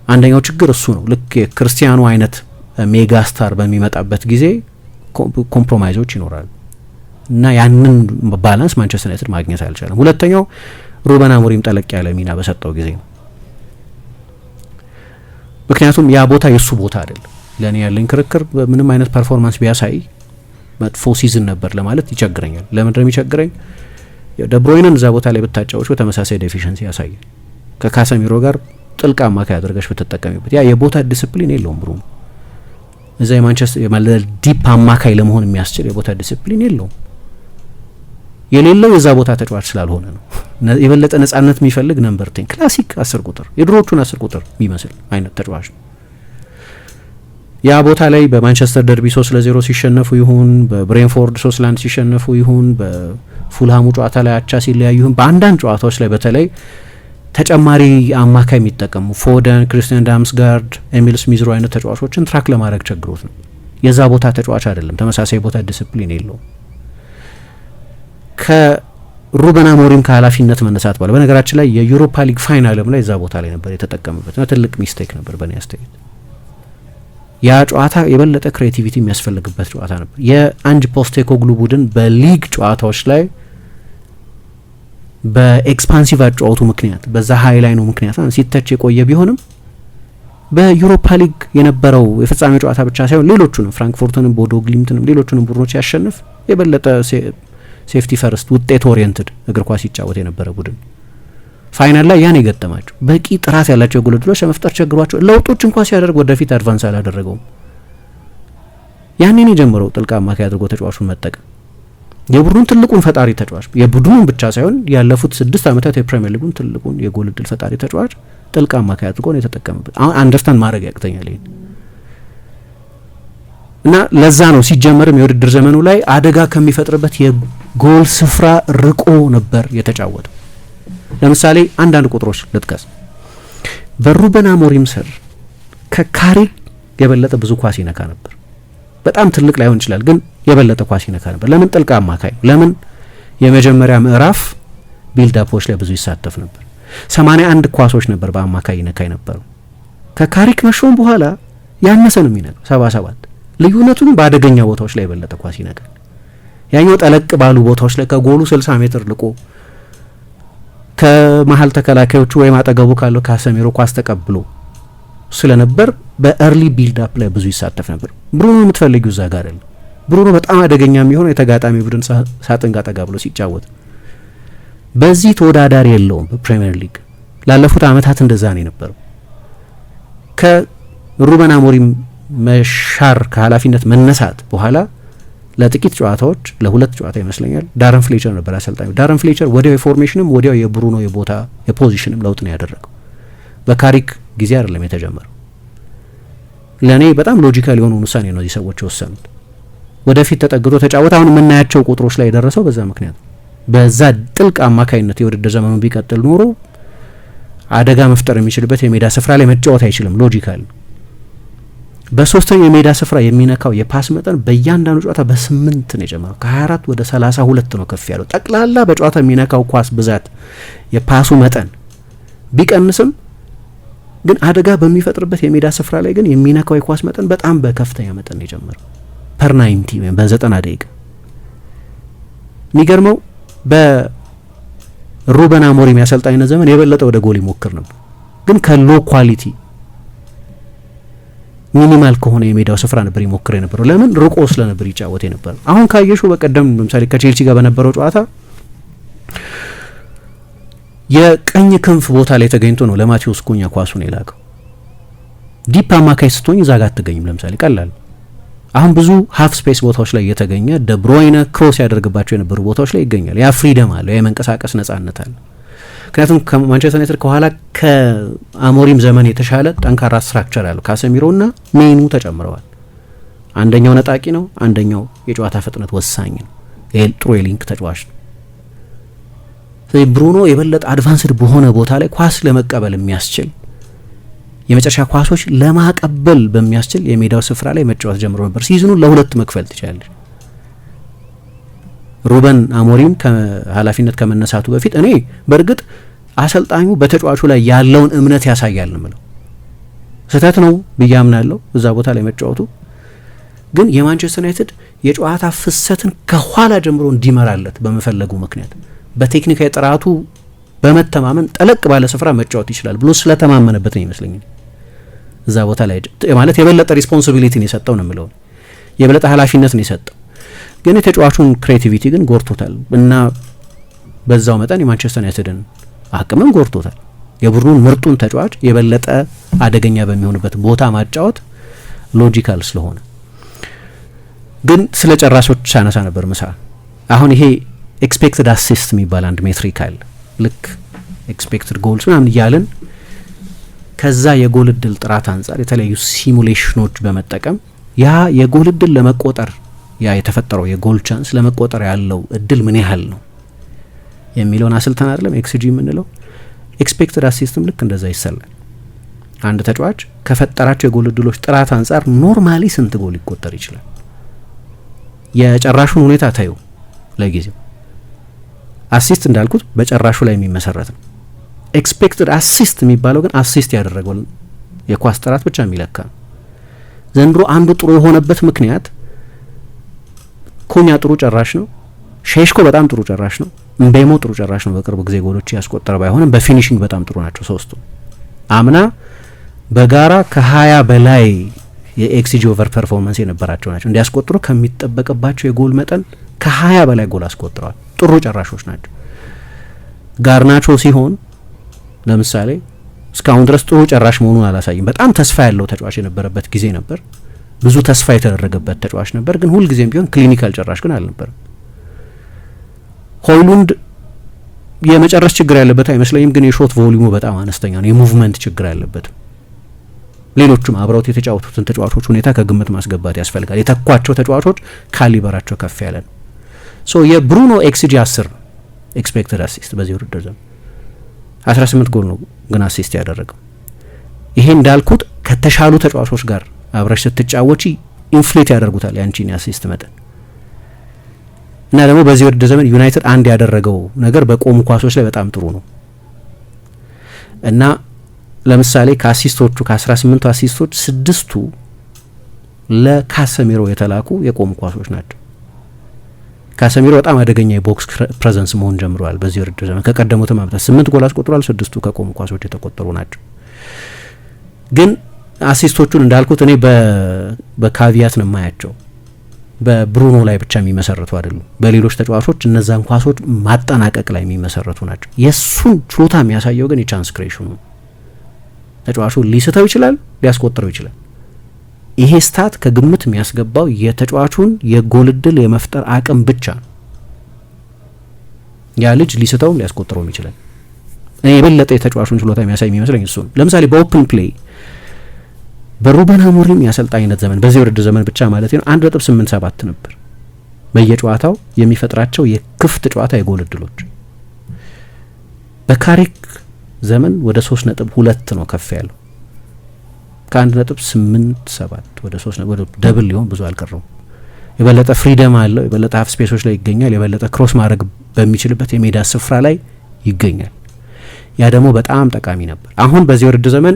አንደኛው ችግር እሱ ነው። ልክ የክርስቲያኖ አይነት ሜጋ ስታር በሚመጣበት ጊዜ ኮምፕሮማይዞች ይኖራሉ እና ያንን ባላንስ ማንቸስተር ዩናይትድ ማግኘት አልቻለም። ሁለተኛው ሩበን አሞሪም ጠለቅ ያለ ሚና በሰጠው ጊዜ ነው። ምክንያቱም ያ ቦታ የሱ ቦታ አይደለም። ለኔ ያለኝ ክርክር ምንም አይነት ፐርፎርማንስ ቢያሳይ መጥፎ ሲዝን ነበር ለማለት ይቸግረኛል። ለምን እንደሚቸግረኝ ደብሮይነን እዛ ቦታ ላይ ብታጫወቹ ተመሳሳይ ዴፊሽንሲ ያሳያል። ከካሰሚሮ ጋር ጥልቅ አማካይ አድርገሽ ብትጠቀሚበት ያ የቦታ ዲሲፕሊን የለውም ብሩኖ። እዛ የማንቸስተር ማለት ዲፕ አማካይ ለመሆን የሚያስችል የቦታ ዲሲፕሊን የለውም። የሌለው የዛ ቦታ ተጫዋች ስላልሆነ ነው። የበለጠ ነጻነት የሚፈልግ ነምበር 10 ክላሲክ 10 ቁጥር የድሮቹን 10 ቁጥር የሚመስል አይነት ተጫዋች ነው። ያ ቦታ ላይ በማንቸስተር ደርቢ 3-0 ሲሸነፉ ይሁን በብሬንፎርድ 3-1 ሲሸነፉ ይሁን በፉልሃሙ ጨዋታ ላይ አቻ ሲለያዩ ይሁን በአንዳንድ ጨዋታዎች ላይ በተለይ ተጨማሪ አማካይ የሚጠቀሙ ፎደን፣ ክሪስቲያን ዳምስጋርድ፣ ኤሚል ስሚዝሮ አይነት ተጫዋቾችን ትራክ ለማድረግ ቸግሮት ነው። የዛ ቦታ ተጫዋች አይደለም። ተመሳሳይ ቦታ ዲሲፕሊን የለውም። ሩበን አሞሪም ከኃላፊነት መነሳት በኋላ በነገራችን ላይ የዩሮፓ ሊግ ፋይናልም ላይ እዛ ቦታ ላይ ነበር የተጠቀመበት እና ትልቅ ሚስቴክ ነበር በእኔ አስተያየት። ያ ጨዋታ የበለጠ ክሬቲቪቲ የሚያስፈልግበት ጨዋታ ነበር። የአንጅ ፖስቴኮግሉ ቡድን በሊግ ጨዋታዎች ላይ በኤክስፓንሲቭ አጫወቱ ምክንያት በዛ ሀይ ላይ ነው ምክንያት ሲተች የቆየ ቢሆንም በዩሮፓ ሊግ የነበረው የፍጻሜ ጨዋታ ብቻ ሳይሆን ሌሎቹንም ፍራንክፉርትንም ቦዶ ግሊምትንም ሌሎቹንም ቡድኖች ያሸንፍ የበለጠ ሴፍቲ ፈርስት ውጤት ኦሪየንትድ እግር ኳስ ይጫወት የነበረ ቡድን ፋይናል ላይ ያን የገጠማቸው በቂ ጥራት ያላቸው ጎል ዕድሎች ለመፍጠር ቸግሯቸው ለውጦች እንኳን ሲያደርግ ወደፊት አድቫንስ አላደረገውም። ያንን የጀመረው ጥልቅ አማካይ አድርጎ ተጫዋቹን መጠቀም የቡድኑን ትልቁን ፈጣሪ ተጫዋች የቡድኑን ብቻ ሳይሆን ያለፉት 6 ዓመታት የፕሪሚየር ሊጉን ትልቁን የጎል ዕድል ፈጣሪ ተጫዋች ጥልቅ አማካይ አድርጎ ነው የተጠቀመበት። አሁን አንደርስታንድ ማድረግ ያቅተኛል ይሄን እና ለዛ ነው ሲጀመርም የውድድር ዘመኑ ላይ አደጋ ከሚፈጥርበት የጎል ስፍራ ርቆ ነበር የተጫወተው። ለምሳሌ አንዳንድ ቁጥሮች ልጥቀስ። በሩበን አሞሪም ስር ከካሪክ የበለጠ ብዙ ኳስ ይነካ ነበር። በጣም ትልቅ ላይሆን ይችላል ግን የበለጠ ኳስ ይነካ ነበር። ለምን? ጥልቅ አማካይ ነው። ለምን? የመጀመሪያ ምዕራፍ ቢልዳፖች ላይ ብዙ ይሳተፍ ነበር። 81 ኳሶች ነበር በአማካይ ይነካ የነበረው። ከካሪክ መሾም በኋላ ያነሰ ነው የሚነካው 77። ልዩነቱን በአደገኛ ቦታዎች ላይ የበለጠ ኳስ ይነካል። ያኛው ጠለቅ ባሉ ቦታዎች ላይ ከጎሉ 60 ሜትር ልቆ ከመሀል ተከላካዮቹ ወይም አጠገቡ ካለው ካሰሚሮ ኳስ ተቀብሎ ስለነበር በኤርሊ ቢልድ አፕ ላይ ብዙ ይሳተፍ ነበር። ብሩኖ የምትፈልጊው እዛ ጋር አይደለም። ብሩኖ በጣም አደገኛ የሚሆነው የተጋጣሚ ቡድን ሳጥን ጋር ጠጋ ብሎ ሲጫወት በዚህ ተወዳዳሪ የለውም በፕሪሚየር ሊግ ላለፉት አመታት እንደዛ ነው የነበረው። ከሩበን አሞሪም መሻር ከኃላፊነት መነሳት በኋላ ለጥቂት ጨዋታዎች ለሁለት ጨዋታ ይመስለኛል ዳረን ፍሌቸር ነበር አሰልጣኙ። ዳረን ፍሌቸር ወዲያው የፎርሜሽንም ወዲያው የብሩኖ የቦታ የፖዚሽንም ለውጥ ነው ያደረገው። በካሪክ ጊዜ አይደለም የተጀመረው። ለኔ በጣም ሎጂካል የሆነ ውሳኔ ነው እዚህ ሰዎች የወሰኑት። ወደፊት ተጠግቶ ተጫወተ። አሁን የምናያቸው ቁጥሮች ላይ የደረሰው በዛ ምክንያት በዛ ጥልቅ አማካይነት የውድድር ዘመኑ ቢቀጥል ኖሮ አደጋ መፍጠር የሚችልበት የሜዳ ስፍራ ላይ መጫወት አይችልም። ሎጂካል በሶስተኛው የሜዳ ስፍራ የሚነካው የፓስ መጠን በእያንዳንዱ ጨዋታ በ8 ነው የጨመረው። ከ24 ወደ 32 ነው ከፍ ያለው። ጠቅላላ በጨዋታ የሚነካው ኳስ ብዛት የፓሱ መጠን ቢቀንስም ግን አደጋ በሚፈጥርበት የሜዳ ስፍራ ላይ ግን የሚነካው የኳስ መጠን በጣም በከፍተኛ መጠን ነው የጨመረው ፐር 90 ወይም በ90 ደቂቃ። የሚገርመው በሩበን አሞሪም ያሰልጣኝነት ዘመን የበለጠ ወደ ጎል ይሞክር ነበር፣ ግን ከሎ ኳሊቲ ሚኒማል ከሆነ የሜዳው ስፍራ ነበር ይሞክር የነበረው። ለምን? ርቆ ስለነበር ይጫወት የነበረው። አሁን ካየሹ በቀደም ለምሳሌ ከቼልሲ ጋር በነበረው ጨዋታ የቀኝ ክንፍ ቦታ ላይ ተገኝቶ ነው ለማቴዎስ ኩኛ ኳሱን የላከው። ዲፕ አማካይ ስትሆኝ እዛ ጋር አትገኝም። ለምሳሌ ቀላል አሁን ብዙ ሀፍ ስፔስ ቦታዎች ላይ እየተገኘ ደብሮይነ ክሮስ ያደርግባቸው የነበሩ ቦታዎች ላይ ይገኛል። ያ ፍሪደም አለው፣ የመንቀሳቀስ ነጻነት አለ። ምክንያቱም ከማንቸስተር ዩናይትድ ከኋላ ከአሞሪም ዘመን የተሻለ ጠንካራ ስትራክቸር አለው። ካሰሚሮና ሜኑ ተጨምረዋል። አንደኛው ነጣቂ ነው፣ አንደኛው የጨዋታ ፍጥነት ወሳኝ ነው። ይሄ ጥሩ የሊንክ ተጫዋች ነው። ስለዚህ ብሩኖ የበለጠ አድቫንስድ በሆነ ቦታ ላይ ኳስ ለመቀበል የሚያስችል የመጨረሻ ኳሶች ለማቀበል በሚያስችል የሜዳው ስፍራ ላይ መጫወት ጀምሮ ነበር። ሲዝኑን ለሁለት መክፈል ትችላለች። ሩበን አሞሪም ከኃላፊነት ከመነሳቱ በፊት እኔ በእርግጥ አሰልጣኙ በተጫዋቹ ላይ ያለውን እምነት ያሳያል ነው የምለው። ስህተት ነው ብዬ አምናለሁ እዛ ቦታ ላይ መጫወቱ። ግን የማንቸስተር ዩናይትድ የጨዋታ ፍሰትን ከኋላ ጀምሮ እንዲመራለት በመፈለጉ ምክንያት በቴክኒካዊ ጥራቱ በመተማመን ጠለቅ ባለ ስፍራ መጫወት ይችላል ብሎ ስለተማመነበት ነው ይመስለኛል እዛ ቦታ ላይ ማለት የበለጠ ሪስፖንሲቢሊቲን የሰጠው ነው የምለው፣ የበለጠ ኃላፊነትን የሰጠው። ግን የተጫዋቹን ክሬቲቪቲ ግን ጎርቶታል እና በዛው መጠን የማንቸስተር ዩናይትድን አቅምም ጎርቶታል። የቡድኑን ምርጡን ተጫዋች የበለጠ አደገኛ በሚሆንበት ቦታ ማጫወት ሎጂካል ስለሆነ። ግን ስለ ጨራሾች ሳነሳ ነበር ምሳ። አሁን ይሄ ኤክስፔክትድ አሲስት የሚባል አንድ ሜትሪክ አለ። ልክ ኤክስፔክትድ ጎልስ ምናምን እያለን ከዛ የጎል እድል ጥራት አንጻር የተለያዩ ሲሙሌሽኖች በመጠቀም ያ የጎል እድል ለመቆጠር ያ የተፈጠረው የጎል ቻንስ ለመቆጠር ያለው እድል ምን ያህል ነው የሚለውን አስልተን አይደለም ኤክስጂ የምንለው። ኤክስፔክትድ አሲስትም ልክ እንደዛ ይሰላል። አንድ ተጫዋች ከፈጠራቸው የጎል እድሎች ጥራት አንጻር ኖርማሊ ስንት ጎል ሊቆጠር ይችላል? የጨራሹን ሁኔታ ታዩ ለጊዜው አሲስት እንዳልኩት በጨራሹ ላይ የሚመሰረት ነው። ኤክስፔክትድ አሲስት የሚባለው ግን አሲስት ያደረገው የኳስ ጥራት ብቻ የሚለካ ነው። ዘንድሮ አንዱ ጥሩ የሆነበት ምክንያት ኩኛ ጥሩ ጨራሽ ነው፣ ሼሽኮ በጣም ጥሩ ጨራሽ ነው፣ ምቤሞ ጥሩ ጨራሽ ነው። በቅርብ ጊዜ ጎሎች ያስቆጠረ ባይሆንም በፊኒሽንግ በጣም ጥሩ ናቸው ሶስቱ። አምና በጋራ ከ20 በላይ የኤክስጂ ኦቨር ፐርፎርማንስ የነበራቸው ናቸው። እንዲያስቆጥሩ ከሚጠበቅባቸው የጎል መጠን ከ20 በላይ ጎል አስቆጥረዋል። ጥሩ ጨራሾች ናቸው። ጋርናቾ ሲሆን ለምሳሌ እስካሁን ድረስ ጥሩ ጨራሽ መሆኑን አላሳይም። በጣም ተስፋ ያለው ተጫዋች የነበረበት ጊዜ ነበር። ብዙ ተስፋ የተደረገበት ተጫዋች ነበር፣ ግን ሁልጊዜም ቢሆን ክሊኒካል ጨራሽ ግን አልነበረም። ሆይሉንድ የመጨረስ ችግር ያለበት አይመስለኝም፣ ግን የሾት ቮሊዩሙ በጣም አነስተኛ ነው። የሙቭመንት ችግር ያለበት። ሌሎቹም አብረውት የተጫወቱትን ተጫዋቾች ሁኔታ ከግምት ማስገባት ያስፈልጋል። የተኳቸው ተጫዋቾች ካሊበራቸው ከፍ ያለ ነው። ሶ የብሩኖ ኤክስጂ 10 ኤክስፔክትድ አሲስት በዚህ ውድድር ዘመን 18 ጎል ነው ግን አሲስት ያደረገው። ይሄ እንዳልኩት ከተሻሉ ተጫዋቾች ጋር አብረሽ ስትጫወቺ ኢንፍሌት ያደርጉታል ያንቺን የአሲስት መጠን። እና ደግሞ በዚህ ውድድር ዘመን ዩናይትድ አንድ ያደረገው ነገር በቆሙ ኳሶች ላይ በጣም ጥሩ ነው። እና ለምሳሌ ከአሲስቶቹ ከ18ቱ አሲስቶች 6ቱ ለካሰሚሮ የተላኩ የቆሙ ኳሶች ናቸው። ካሰሚሮ በጣም አደገኛ የቦክስ ፕሬዘንስ መሆን ጀምሯል በዚህ ውድድር ዘመን። ከቀደሙትም ዓመታት 8 ጎል አስቆጥሯል፣ 6ቱ ከቆሙ ኳሶች የተቆጠሩ ናቸው። ግን አሲስቶቹን እንዳልኩት እኔ በካቪያት ነው የማያቸው። በብሩኖ ላይ ብቻ የሚመሰረቱ አይደሉም። በሌሎች ተጫዋቾች እነዛን ኳሶች ማጠናቀቅ ላይ የሚመሰረቱ ናቸው። የእሱን ችሎታ የሚያሳየው ግን የቻንስ ክሬሽኑ ነው። ተጫዋቹ ሊስተው ይችላል፣ ሊያስቆጥረው ይችላል። ይሄ ስታት ከግምት የሚያስገባው የተጫዋቹን የጎል እድል የመፍጠር አቅም ብቻ ነው። ያ ልጅ ሊስተውም ሊያስቆጥረውም ይችላል። እኔ የበለጠ የተጫዋቹን ችሎታ የሚያሳይ የሚመስለኝ እሱ ነው። ለምሳሌ በኦፕን ፕሌይ በሩበን አሞሪም የአሰልጣኝነት ዘመን በዚህ ውድድር ዘመን ብቻ ማለት ነው 1.87 ነበር በየጨዋታው የሚፈጥራቸው የክፍት ጨዋታ የጎል እድሎች። በካሪክ ዘመን ወደ 3.2 ነው ከፍ ያለው። ከ1.87 ወደ 3 ወደ ደብል ሊሆን ብዙ አልቀረው። የበለጠ ፍሪደም አለው። የበለጠ ሀፍ ስፔሶች ላይ ይገኛል። የበለጠ ክሮስ ማድረግ በሚችልበት የሜዳ ስፍራ ላይ ይገኛል። ያ ደግሞ በጣም ጠቃሚ ነበር። አሁን በዚህ ውድድር ዘመን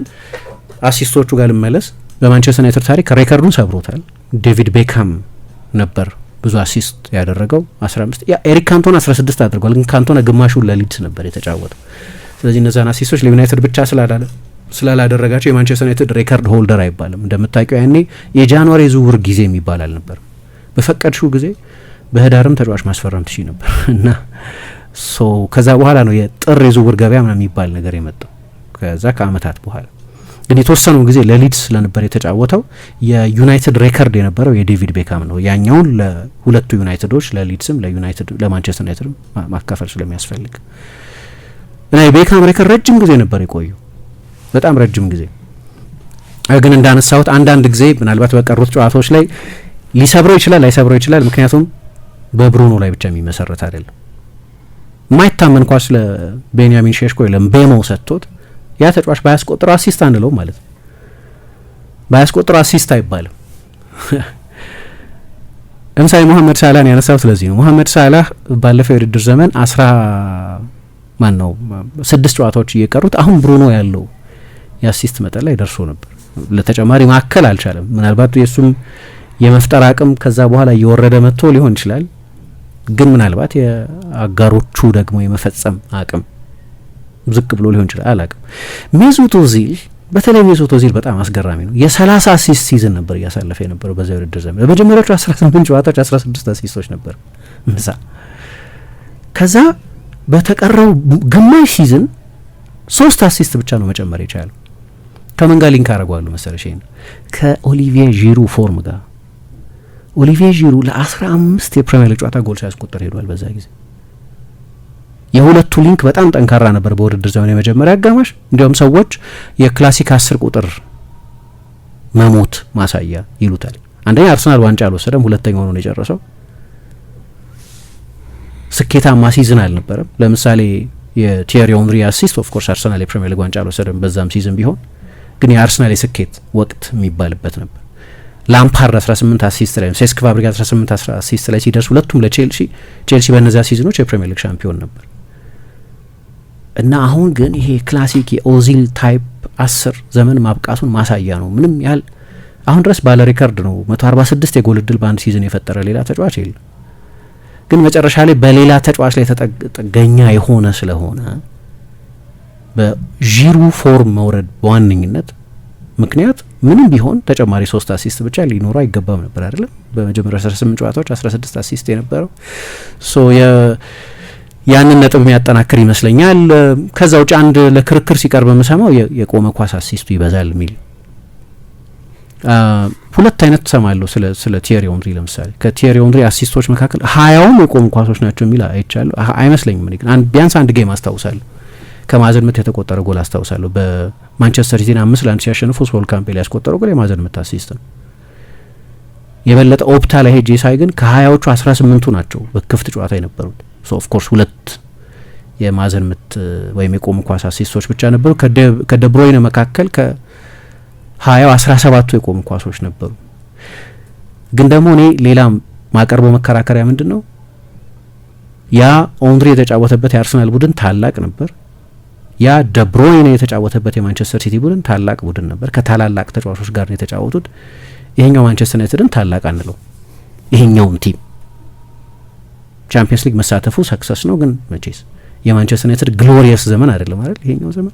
አሲስቶቹ ጋር ልመለስ። በማንቸስተር ዩናይትድ ታሪክ ሬከርዱን ሰብሮታል። ዴቪድ ቤካም ነበር ብዙ አሲስት ያደረገው 15። ኤሪክ ካንቶና 16 አድርጓል፣ ግን ካንቶና ግማሹን ለሊድስ ነበር የተጫወተው። ስለዚህ እነዛን አሲስቶች ለዩናይትድ ብቻ ስላላደረጋቸው የማንቸስተር ዩናይትድ ሬከርድ ሆልደር አይባልም። እንደምታውቂው ያኔ የጃንዋሪ ዝውውር ጊዜ የሚባል አልነበርም። በፈቀድሽው ጊዜ በህዳርም ተጫዋች ማስፈረም ትችይ ነበር እና ከዛ በኋላ ነው የጥር የዝውውር ገበያ ምናምን የሚባል ነገር የመጣው። ከዛ ከአመታት በኋላ ግን የተወሰኑ ጊዜ ለሊድስ ስለነበር የተጫወተው የዩናይትድ ሬከርድ የነበረው የዴቪድ ቤካም ነው። ያኛውን ለሁለቱ ዩናይትዶች ለሊድስም ለማንቸስተር ዩናይትድ ማካፈል ስለሚያስፈልግ እና የቤካም ሬከርድ ረጅም ጊዜ ነበር የቆየው፣ በጣም ረጅም ጊዜ። ግን እንዳነሳሁት አንዳንድ ጊዜ ምናልባት በቀሩት ጨዋታዎች ላይ ሊሰብረው ይችላል፣ ላይሰብረው ይችላል። ምክንያቱም በብሩኖ ላይ ብቻ የሚመሰረት አይደለም። የማይታመን ኳስ ለቤንያሚን ሼሽኮ ለምቤሞ ሰጥቶት ያ ተጫዋች ባያስቆጥር አሲስት አንለው ማለት ነው። ባያስቆጥር አሲስት አይባልም። ለምሳሌ መሐመድ ሳላህን ያነሳው ስለዚህ ነው። መሐመድ ሳላህ ባለፈው የውድድር ዘመን 6 ጨዋታዎች እየቀሩት አሁን ብሩኖ ያለው የአሲስት መጠን ላይ ደርሶ ነበር። ለተጨማሪ ማከል አልቻለም። ምናልባት የሱም የመፍጠር አቅም ከዛ በኋላ እየወረደ መጥቶ ሊሆን ይችላል። ግን ምናልባት የአጋሮቹ ደግሞ የመፈጸም አቅም ዝቅ ብሎ ሊሆን ይችላል፣ አላቅም። ሜሱት ኦዚል በተለይ ሜሱት ኦዚል በጣም አስገራሚ ነው። የ30 አሲስት ሲዝን ነበር እያሳለፈ የነበረው በዚያ ውድድር ዘመን። በመጀመሪያዎቹ 18 ጨዋታዎች 16 አሲስቶች ነበር እንዛ። ከዛ በተቀረው ግማሽ ሲዝን 3 አሲስት ብቻ ነው መጨመር የቻለው። ከምን ጋር ሊንክ አደርገዋለሁ መሰለሽ? ይሄን ከኦሊቪዬ ዢሩ ፎርም ጋር። ኦሊቪዬ ዢሩ ለ15 የፕሪሚየር ሊግ ጨዋታ ጎል ሳያስቆጥር ሄዷል በዛ ጊዜ። የሁለቱ ሊንክ በጣም ጠንካራ ነበር በውድድር ዘመን የመጀመሪያ አጋማሽ። እንዲያውም ሰዎች የክላሲክ 10 ቁጥር መሞት ማሳያ ይሉታል። አንደኛ አርሰናል ዋንጫ አልወሰደም፣ ሁለተኛው ነው የጨረሰው። ስኬታማ ሲዝን አልነበረም። ለምሳሌ የቲየሪ ኦንሪ አሲስት ኦፍ ኮርስ አርሰናል የፕሪሚየር ሊግ ዋንጫ አልወሰደም በዛም ሲዝን ቢሆን፣ ግን የአርሰናል የስኬት ወቅት የሚባልበት ነበር። ላምፓርድ 18 አሲስት ላይ ሴስክ ፋብሪጋስ 18 አሲስት ላይ ሲደርስ ሁለቱም ቼልሲ በእነዚያ ሲዝኖች የፕሪሚየር ሊግ ሻምፒዮን ነበር። እና አሁን ግን ይሄ ክላሲክ የኦዚል ታይፕ 10 ዘመን ማብቃቱን ማሳያ ነው። ምንም ያህል አሁን ድረስ ባለ ሪከርድ ነው። 146 የጎል እድል በአንድ ሲዝን የፈጠረ ሌላ ተጫዋች የለም። ግን መጨረሻ ላይ በሌላ ተጫዋች ላይ ጥገኛ የሆነ ስለሆነ በዢሩ ፎርም መውረድ በዋነኝነት ምክንያት ምንም ቢሆን ተጨማሪ 3 አሲስት ብቻ ሊኖረው አይገባም ነበር አይደለም። በመጀመሪያ 18 ጨዋታዎች 16 አሲስት የነበረው ያንን ነጥብ የሚያጠናክር ይመስለኛል። ከዛ ውጭ አንድ ለክርክር ሲቀርብ የምሰማው የቆመ ኳስ አሲስቱ ይበዛል የሚል ሁለት አይነት ትሰማለሁ ስለ ቲየሪ ኦንሪ። ለምሳሌ ከቲየሪ ኦንሪ አሲስቶች መካከል 20ውም የቆሙ ኳሶች ናቸው የሚል አይቻለሁ። አይመስለኝም። እኔ ግን ቢያንስ አንድ ጌም አስታውሳለሁ ከማዕዘን ምት የተቆጠረ ጎል አስታውሳለሁ። በማንቸስተር ሲቲን 5-1 ሲያሸንፉ ሶል ካምፔል ያስቆጠረው ጎል የማዕዘን ምት አሲስት ነው። የበለጠ ኦፕታ ላይ ሄጄ ሳይ ግን ከ20ዎቹ 18ቱ ናቸው በክፍት ጨዋታ የነበሩት። ሶ ኦፍ ኮርስ 2 የማዕዘን ምት ወይም የቆሙ ኳስ አሲስቶች ብቻ ነበሩ። ከደብሮይነ መካከል ከ20ው 17ቱ የቆሙ ኳሶች ነበሩ። ግን ደግሞ እኔ ሌላም ማቀርበው መከራከሪያ ምንድን ነው፣ ያ ኦንሪ የተጫወተበት የአርሰናል ቡድን ታላቅ ነበር። ያ ደብሮይነ የተጫወተበት የማንቸስተር ሲቲ ቡድን ታላቅ ቡድን ነበር። ከታላላቅ ተጫዋቾች ጋር ነው የተጫወቱት። ይሄኛው ማንቸስተር ዩናይትድን ታላቅ አንለው። ይሄኛውም ቲም ቻምፒየንስ ሊግ መሳተፉ ሰክሰስ ነው። ግን መቼስ የማንቸስተር ዩናይትድ ግሎሪየስ ዘመን አይደለም አይደል? ይሄኛው ዘመን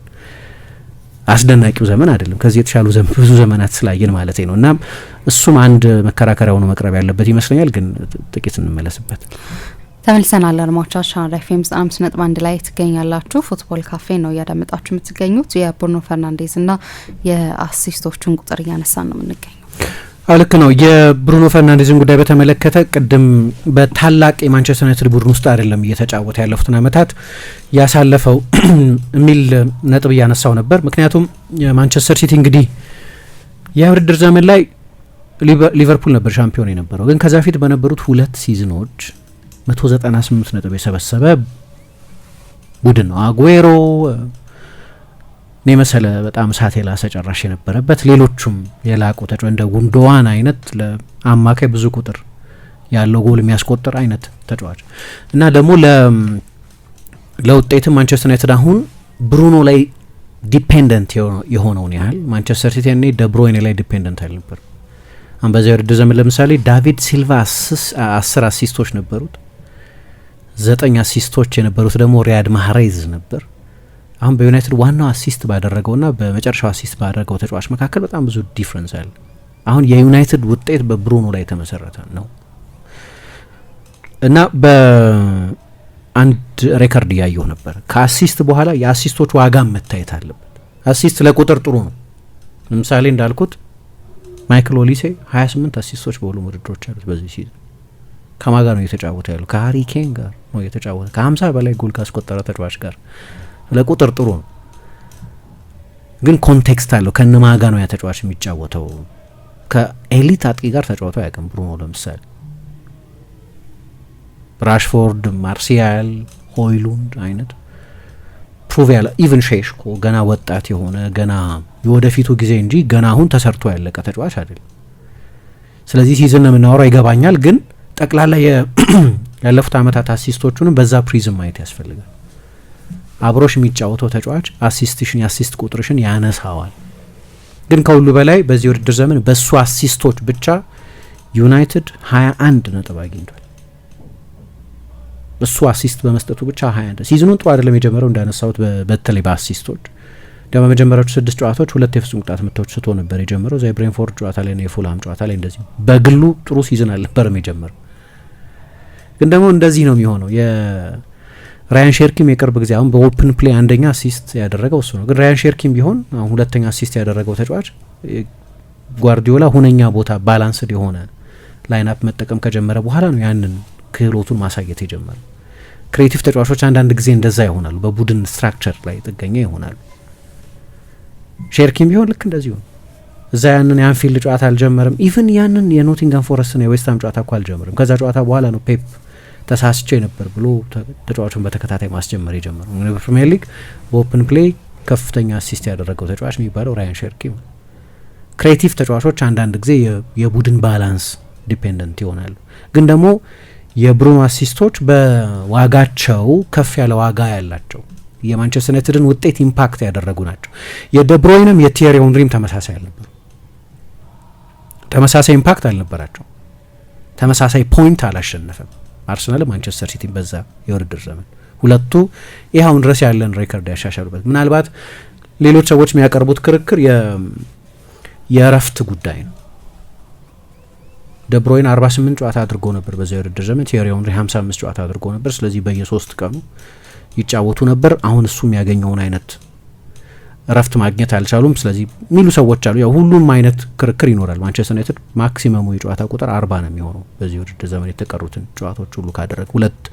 አስደናቂው ዘመን አይደለም። ከዚህ የተሻሉ ብዙ ዘመናት ስላየን ማለት ነው። እና እሱም አንድ መከራከሪያ ሆኖ መቅረብ ያለበት ይመስለኛል። ግን ጥቂት እንመለስበት። ተመልሰናል። አድማጮቻችን ኤፍኤም 5.1 ላይ ትገኛላችሁ። ፉትቦል ካፌ ነው እያዳመጣችሁ የምትገኙት። የብሩኖ ፈርናንዴዝ እና የአሲስቶቹን ቁጥር እያነሳን ነው የምንገኘው። ልክ ነው። የብሩኖ ፈርናንዴዝን ጉዳይ በተመለከተ ቅድም በታላቅ የማንቸስተር ዩናይትድ ቡድን ውስጥ አይደለም እየተጫወተ ያለፉትን ዓመታት ያሳለፈው የሚል ነጥብ እያነሳው ነበር። ምክንያቱም የማንቸስተር ሲቲ እንግዲህ የውድድር ዘመን ላይ ሊቨርፑል ነበር ሻምፒዮን የነበረው። ግን ከዛ ፊት በነበሩት 2 ሲዝኖች 198 ነጥብ የሰበሰበ ቡድን ነው። አጉዌሮ የመሰለ በጣም እሳት የላሰ ጨራሽ የነበረበት፣ ሌሎቹም የላቁ ተጫዋች እንደ ጉንዶዋን አይነት ለአማካይ ብዙ ቁጥር ያለው ጎል የሚያስቆጥር አይነት ተጫዋች እና ደግሞ ለውጤትም ማንቸስተር ዩናይትድ አሁን ብሩኖ ላይ ዲፔንደንት የሆነውን ያህል ማንቸስተር ሲቲ ያኔ ደብሮይኔ ላይ ዲፔንደንት አልነበር። አሁን በዚያ ውድድር ዘመን ለምሳሌ ዳቪድ ሲልቫ 10 አሲስቶች ነበሩት። 9 አሲስቶች የነበሩት ደግሞ ሪያድ ማህሬዝ ነበር። አሁን በዩናይትድ ዋናው አሲስት ባደረገውና በመጨረሻው አሲስት ባደረገው ተጫዋች መካከል በጣም ብዙ ዲፍረንስ አለ። አሁን የዩናይትድ ውጤት በብሩኖ ላይ የተመሰረተ ነው እና በአንድ ሬከርድ እያየሁ ነበር። ከአሲስት በኋላ የአሲስቶች ዋጋ መታየት አለበት። አሲስት ለቁጥር ጥሩ ነው። ለምሳሌ እንዳልኩት ማይክል ኦሊሴ 28 አሲስቶች በሁሉም ውድድሮች አሉት በዚህ ሲዝን። ከማን ጋር ነው እየተጫወተ ያለው? ከሃሪ ኬን ጋር ነው እየተጫወተ። ከ50 በላይ ጎል ካስቆጠረ ተጫዋች ጋር ለቁጥር ጥሩ ነው። ግን ኮንቴክስት አለው። ከነማጋ ነው ያ ተጫዋች የሚጫወተው። ከኤሊት አጥቂ ጋር ተጫውቶ አያውቅም ብሩኖ። ለምሳሌ ራሽፎርድ፣ ማርሲያል፣ ሆይሉንድ አይነት ፕሩቭ ያለ ኢቨን ሼሽኮ ገና ወጣት የሆነ ገና የወደፊቱ ጊዜ እንጂ ገና አሁን ተሰርቶ ያለቀ ተጫዋች አይደለም። ስለዚህ ሲዝን ነው የምናወራው ይገባኛል። ግን ጠቅላላ ያለፉት ዓመታት አሲስቶቹንም በዛ ፕሪዝም ማየት ያስፈልጋል። አብሮሽ የሚጫወተው ተጫዋች አሲስቲሽን የአሲስት ቁጥርሽን ያነሳዋል። ግን ከሁሉ በላይ በዚህ ውድድር ዘመን በሱ አሲስቶች ብቻ ዩናይትድ 21 ነጥብ አግኝቷል። በሱ አሲስት በመስጠቱ ብቻ 21። ሲዝኑን ጥሩ አይደለም የጀመረው እንዳነሳሁት በተለይ በአሲስቶች ደግሞ በመጀመሪያዎቹ 6 ጨዋታዎች 2 የፍጹም ቅጣት ምቶች ስቶ ነበር የጀመረው። እዛ የብሬንፎርድ ጨዋታ ላይ ነው የፉልሃም ጨዋታ ላይ እንደዚህ በግሉ ጥሩ ሲዝን አልነበረም የጀመረው። ግን ደግሞ እንደዚህ ነው የሚሆነው። ራያን ሼርኪም የቅርብ ጊዜ አሁን በኦፕን ፕሌይ አንደኛ አሲስት ያደረገው እሱ ነው። ግን ራያን ሼርኪም ቢሆን አሁን ሁለተኛ አሲስት ያደረገው ተጫዋች ጓርዲዮላ ሁነኛ ቦታ ባላንስድ የሆነ ላይንአፕ መጠቀም ከጀመረ በኋላ ነው ያንን ክህሎቱን ማሳየት የጀመረው። ክሬቲቭ ተጫዋቾች አንዳንድ ጊዜ እንደዛ ይሆናሉ፣ በቡድን ስትራክቸር ላይ ጥገኛ ይሆናሉ። ሼርኪም ቢሆን ልክ እንደዚሁ ነው። እዛ ያንን የአንፊልድ ጨዋታ አልጀመረም። ኢቭን ያንን የኖቲንጋም ፎረስትና የዌስትሃም ጨዋታ እኮ አልጀመረም። ከዛ ጨዋታ በኋላ ነው ፔፕ ተሳስቼ ነበር ብሎ ተጫዋቹን በተከታታይ ማስጀመር የጀመረው። በፕሪሚየር ሊግ በኦፕን ፕሌይ ከፍተኛ አሲስት ያደረገው ተጫዋች የሚባለው ራያን ሼርኪ። ክሬቲቭ ተጫዋቾች አንዳንድ ጊዜ የቡድን ባላንስ ዲፔንደንት ይሆናሉ። ግን ደግሞ የብሩኖ አሲስቶች በዋጋቸው ከፍ ያለ ዋጋ ያላቸው የማንቸስተር ዩናይትድን ውጤት ኢምፓክት ያደረጉ ናቸው። የደብሮይንም የቲየሪ ኦንሪም ተመሳሳይ አልነበሩ፣ ተመሳሳይ ኢምፓክት አልነበራቸው፣ ተመሳሳይ ፖይንት አላሸነፈም አርሰናል ማንቸስተር ሲቲ በዛ የውድድር ዘመን። ሁለቱ ይኸውን ድረስ ያለን ሬከርድ ያሻሻሉበት። ምናልባት ሌሎች ሰዎች የሚያቀርቡት ክርክር የእረፍት ጉዳይ ነው። ደብሮይን 48 ጨዋታ አድርጎ ነበር በዛ የውድድር ዘመን፣ ቲየሪ ኦንሪ 55 ጨዋታ አድርጎ ነበር። ስለዚህ በየ3 ቀኑ ይጫወቱ ነበር። አሁን እሱ የሚያገኘውን አይነት እረፍት ማግኘት አልቻሉም። ስለዚህ የሚሉ ሰዎች አሉ። ያው ሁሉም አይነት ክርክር ይኖራል። ማንቸስተር ዩናይትድ ማክሲመሙ የጨዋታ ቁጥር 40 ነው የሚሆነው በዚህ ውድድር ዘመን የተቀሩትን ጨዋታዎች ሁሉ ካደረገ። 2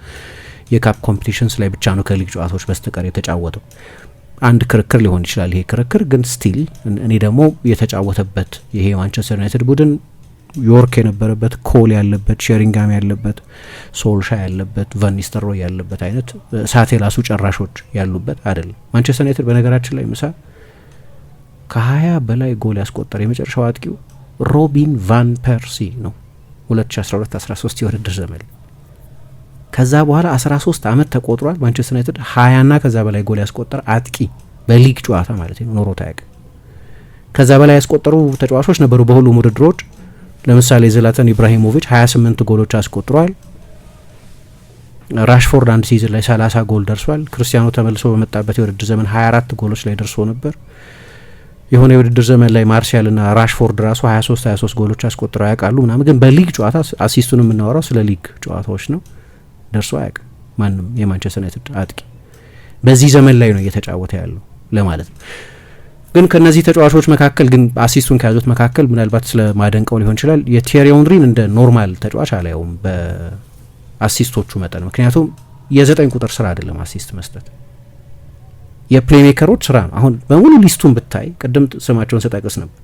የካፕ ኮምፒቲሽንስ ላይ ብቻ ነው ከሊግ ጨዋታዎች በስተቀር የተጫወተው። አንድ ክርክር ሊሆን ይችላል ይሄ ክርክር። ግን ስቲል እኔ ደግሞ የተጫወተበት ይሄ ማንቸስተር ዩናይትድ ቡድን ዮርክ የነበረበት፣ ኮል ያለበት፣ ሼሪንጋም ያለበት፣ ሶልሻ ያለበት፣ ቫን ኒስተልሮይ ያለበት አይነት ሳቴላሱ ጨራሾች ያሉበት አይደለም። ማንቸስተር ዩናይትድ በነገራችን ላይ ምሳ ከ20 በላይ ጎል ያስቆጠረ የመጨረሻው አጥቂው ሮቢን ቫን ፐርሲ ነው 2012-13 የውድድር ዘመን። ከዛ በኋላ 13 ዓመት ተቆጥሯል። ማንቸስተር ዩናይትድ 20ና ከዛ በላይ ጎል ያስቆጠረ አጥቂ በሊግ ጨዋታ ማለት ነው ኖሮት አያውቅም። ከዛ በላይ ያስቆጠሩ ተጫዋቾች ነበሩ በሁሉም ውድድሮች። ለምሳሌ ዝላተን ኢብራሂሞቪች 28 ጎሎች አስቆጥሯል። ራሽፎርድ አንድ ሲዝን ላይ 30 ጎል ደርሷል። ክርስቲያኖ ተመልሶ በመጣበት የውድድር ዘመን 24 ጎሎች ላይ ደርሶ ነበር። የሆነ የውድድር ዘመን ላይ ማርሻል እና ራሽፎርድ ራሱ 23 ጎሎች አስቆጥረው ያውቃሉ ምናምን። ግን በሊግ ጨዋታ አሲስቱን የምናወራው ስለ ሊግ ጨዋታዎች ነው፣ ደርሶ አያውቅም ማንም የማንቸስተር ዩናይትድ አጥቂ በዚህ ዘመን ላይ ነው እየተጫወተ ያለው ለማለት ነው። ግን ከነዚህ ተጫዋቾች መካከል ግን አሲስቱን ከያዙት መካከል ምናልባት ስለ ማደንቀው ሊሆን ይችላል የቲየሪ ኦንሪን እንደ ኖርማል ተጫዋች አላየውም በአሲስቶቹ መጠን። ምክንያቱም የ9 ቁጥር ስራ አይደለም አሲስት መስጠት፣ የፕሌይሜከሮች ስራ ነው። አሁን በሙሉ ሊስቱን ብታይ ቅድም ስማቸውን ስጠቅስ ነበር፣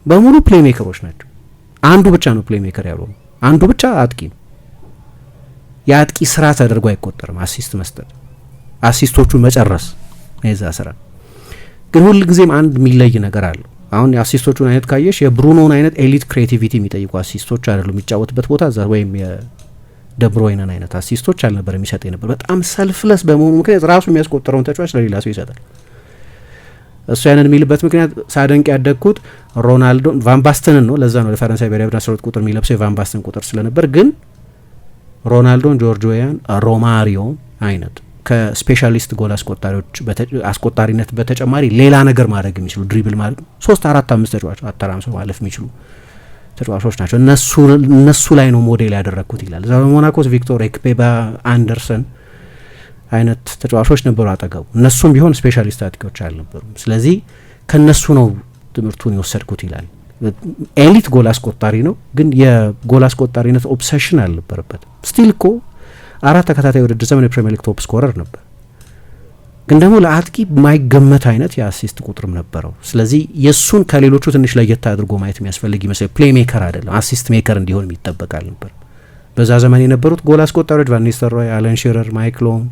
በሙሉ ፕሌይሜከሮች ናቸው። አንዱ ብቻ ነው ፕሌይሜከር ያልሆነው፣ አንዱ ብቻ አጥቂ ነው። የአጥቂ ስራ ተደርጎ አይቆጠርም አሲስት መስጠት፣ አሲስቶቹን መጨረስ የዛ ስራ። ግን ሁል ጊዜም አንድ የሚለይ ነገር አለው። አሁን የአሲስቶቹን አይነት ካየሽ የብሩኖን አይነት ኤሊት ክሬቲቪቲ የሚጠይቁ አሲስቶች አይደሉም። የሚጫወትበት ቦታ እዛ ወይም የደብሮይነን አይነት አሲስቶች አልነበር የሚሰጥ ነበር። በጣም ሰልፍለስ በመሆኑ ምክንያት ራሱ የሚያስቆጠረውን ተጫዋች ለሌላ ሰው ይሰጣል። እሱ ያንን የሚልበት ምክንያት ሳደንቅ ያደግኩት ሮናልዶን ቫን ባስተንን ነው። ለዛ ነው ለፈረንሳይ ብሔራዊ ቡድን 12 ቁጥር የሚለብሰው የቫን ባስተን ቁጥር ስለነበር። ግን ሮናልዶን፣ ጆርጅ ዌያን፣ ሮማሪዮን አይነት ከስፔሻሊስት ጎል አስቆጣሪነት በተጨማሪ ሌላ ነገር ማድረግ የሚችሉ ድሪብል ማለት 3 4 5 ተጫዋቾች አተራምሰው ማለፍ የሚችሉ ተጫዋቾች ናቸው። እነሱ ላይ ነው ሞዴል ያደረግኩት ይላል። እዛ በሞናኮስ ቪክቶር ኤክፔባ፣ አንደርሰን አይነት ተጫዋቾች ነበሩ አጠገቡ። እነሱም ቢሆን ስፔሻሊስት አጥቂዎች አልነበሩም። ስለዚህ ከነሱ ነው ትምህርቱን የወሰድኩት ይላል። ኤሊት ጎል አስቆጣሪ ነው፣ ግን የጎል አስቆጣሪነት ኦብሰሽን አልነበረበትም። ስቲል እኮ 4 ተከታታይ ውድድር ዘመን የፕሪሚየር ሊግ ቶፕ ስኮረር ነበር። ግን ደግሞ ለአጥቂ የማይገመት አይነት የአሲስት ቁጥርም ነበረው። ስለዚህ የእሱን ከሌሎቹ ትንሽ ለየት አድርጎ ማየት የሚያስፈልግ ይመስላል። ፕሌይ ሜከር አይደለም፣ አሲስት ሜከር እንዲሆን ይጠበቃል ነበር። በዛ ዘመን የነበሩት ጎል አስቆጣሪዎች ቫን ኒስተልሮይ፣ አለን ሺረር፣ ማይክ ሎን፣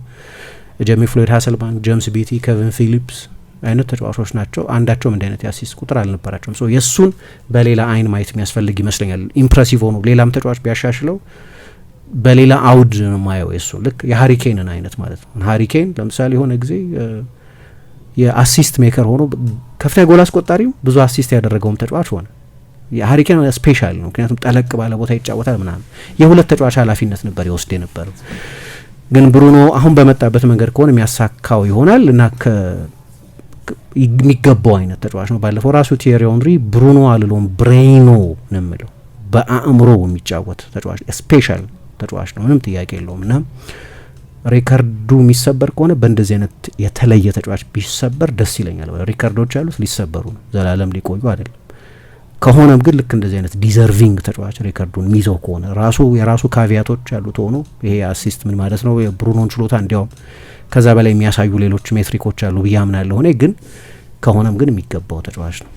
ጄሚ ፍሎይድ ሃሰልባንክ፣ ጄምስ ቢቲ፣ ኬቪን ፊሊፕስ አይነት ተጫዋቾች ናቸው። አንዳቸውም እንደ አይነት የአሲስት ቁጥር አልነበራቸውም። ሶ የእሱን በሌላ አይን ማየት የሚያስፈልግ ይመስለኛል። ኢምፕሬሲቭ ሆኖ ሌላም ተጫዋች ቢያሻሽለው በሌላ አውድ ነው ማየው። የሱ ልክ የሃሪኬንን አይነት ማለት ነው። ሃሪኬን ለምሳሌ የሆነ ጊዜ የአሲስት ሜከር ሆኖ ከፍተኛ ጎል አስቆጣሪው ብዙ አሲስት ያደረገውም ተጫዋች ሆነ። የሃሪኬን ስፔሻል ነው፣ ምክንያቱም ጠለቅ ባለ ቦታ ይጫወታል ምናምን። የሁለት ተጫዋች ኃላፊነት ነበር የወስድ የነበረው። ግን ብሩኖ አሁን በመጣበት መንገድ ከሆነ የሚያሳካው ይሆናል እና የሚገባው አይነት ተጫዋች ነው። ባለፈው ራሱ ቲየሪ ኦንሪ ብሩኖ አልሎም ብሬኖ ነው የምለው፣ በአእምሮ የሚጫወት ተጫዋች ስፔሻል ተጫዋች ነው፣ ምንም ጥያቄ የለውም። እና ሪከርዱ የሚሰበር ከሆነ በእንደዚህ አይነት የተለየ ተጫዋች ቢሰበር ደስ ይለኛል። ሪከርዶች ያሉት ሊሰበሩ ነው፣ ዘላለም ሊቆዩ አይደለም። ከሆነም ግን ልክ እንደዚህ አይነት ዲዘርቪንግ ተጫዋች ሪከርዱን የሚይዘው ከሆነ ራሱ የራሱ ካቪያቶች ያሉት ሆኖ ይሄ አሲስት ምን ማለት ነው የብሩኖን ችሎታ እንዲያውም ከዛ በላይ የሚያሳዩ ሌሎች ሜትሪኮች አሉ ብዬ አምናለሁ። ሆነ ግን ከሆነም ግን የሚገባው ተጫዋች ነው።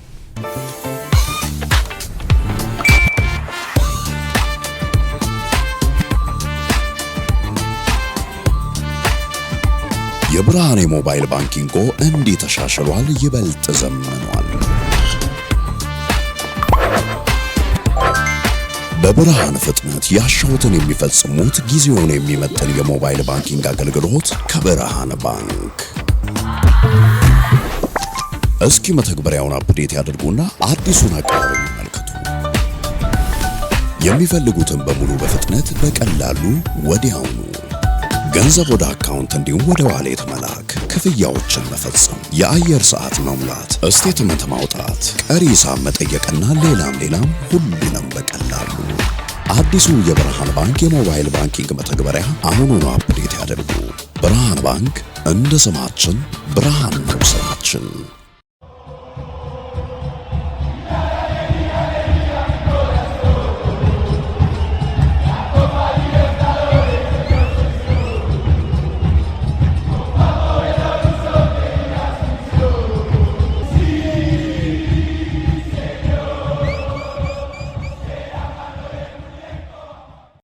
የብርሃኔ ሞባይል ባንኪንጎ እንዲህ ተሻሽሏል፣ ይበልጥ ዘምኗል። በብርሃን ፍጥነት ያሻውትን የሚፈጽሙት ጊዜውን የሚመጥን የሞባይል ባንኪንግ አገልግሎት ከብርሃን ባንክ። እስኪ መተግበሪያውን አፕዴት ያድርጉና አዲሱን አቀራረብ ይመልከቱ። የሚፈልጉትን በሙሉ በፍጥነት በቀላሉ ወዲያውኑ ገንዘብ ወደ አካውንት እንዲሁም ወደ ዋሌት መላክ፣ ክፍያዎችን መፈጸም፣ የአየር ሰዓት መሙላት፣ ስቴትመንት ማውጣት፣ ቀሪ ሂሳብ መጠየቅና ሌላም ሁሉንም በቀላሉ። አዲሱ የብርሃን ባንክ የሞባይል ባንኪንግ መተግበሪያ አሁኑኑ አፕዴት ያድርጉ። ብርሃን ባንክ እንደ ስማችን ብርሃን ነው ስራችን።